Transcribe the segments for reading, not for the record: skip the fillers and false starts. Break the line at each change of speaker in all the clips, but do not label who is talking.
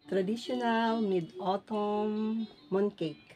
Traditional mid-autumn mooncake.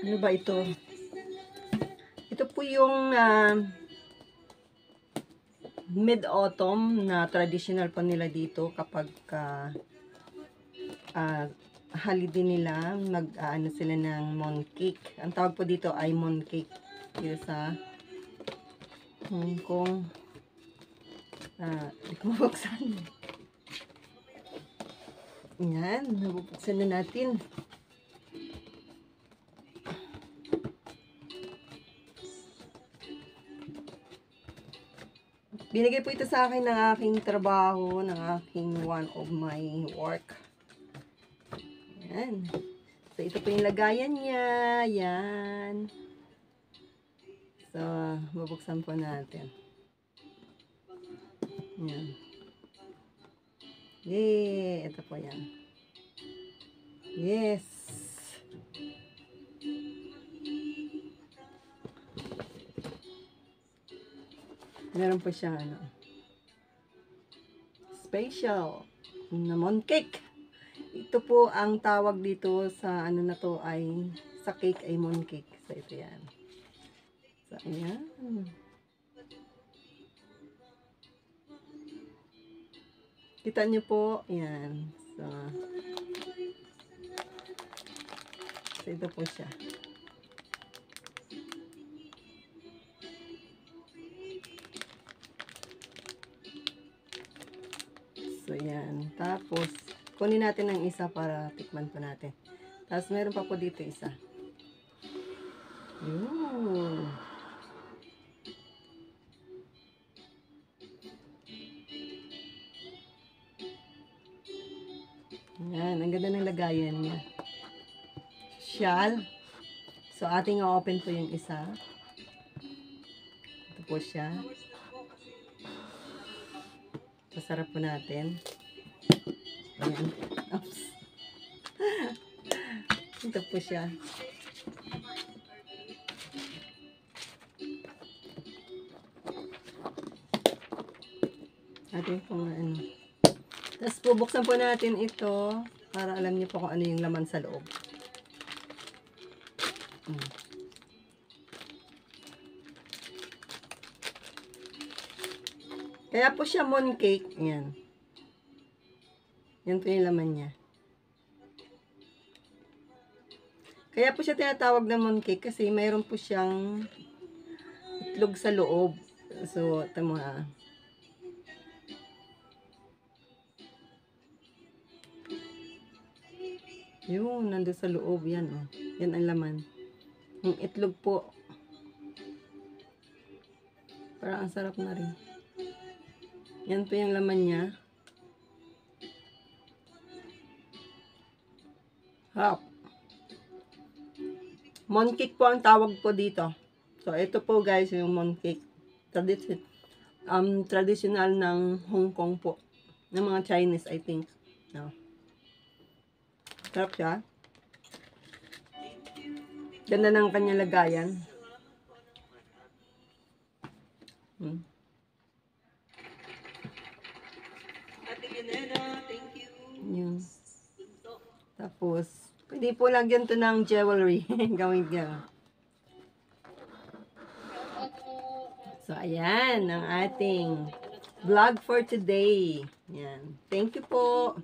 Ano ba ito? Ito po yung mid-autumn na traditional po nila dito kapag holiday nila, ano sila ng mooncake. Ang tawag po dito ay mooncake dito sa Hong Kong. Hindi ko mabuksan. Yan, nabubuksan na natin. Binigay po ito sa akin ng aking trabaho, ng aking one of my work. Yan. So, ito po yung lagayan niya. Yan. So, bubuksan po natin. Yan. Yay! Ito po yan. Yes! Meron po siyang special na mooncake. Ito po ang tawag dito sa na to ay sa cake ay mooncake. So ito yan. So ayan. Kita nyo po. Yan. So ito po siya. So, yan. Tapos, kunin natin ang isa para tikman po natin. Tapos, meron pa po dito isa. Yun. Yan. Ang ganda ng lagayan niya. Shell. So, ating open po yung isa. Ito po siya. Masarap po natin. Ayan. Oops. Ito po siya. Ating pong Tapos bubuksan po natin ito para alam niyo po kung ano yung laman sa loob. Kaya po siya mooncake. Yan. Yan po yung laman niya. Kaya po siya tinatawag na mooncake kasi mayroon po siyang itlog sa loob. So, ito mo Yun, nandun sa loob. Yan, oh. Yan ang laman. Yung itlog po. Parang ang sarap na rin. Yan po yung laman niya. Harap. Mooncake po ang tawag po dito. So, ito po guys yung mooncake. Traditional ng Hong Kong po. Ng mga Chinese, I think. No. Sarap siya. Ganda ng kanyang lagayan. Yun. Tapos, pwede po lagyan to ng jewelry. Gawin niya. So, ayan ang ating vlog for today. Yan. Thank you po.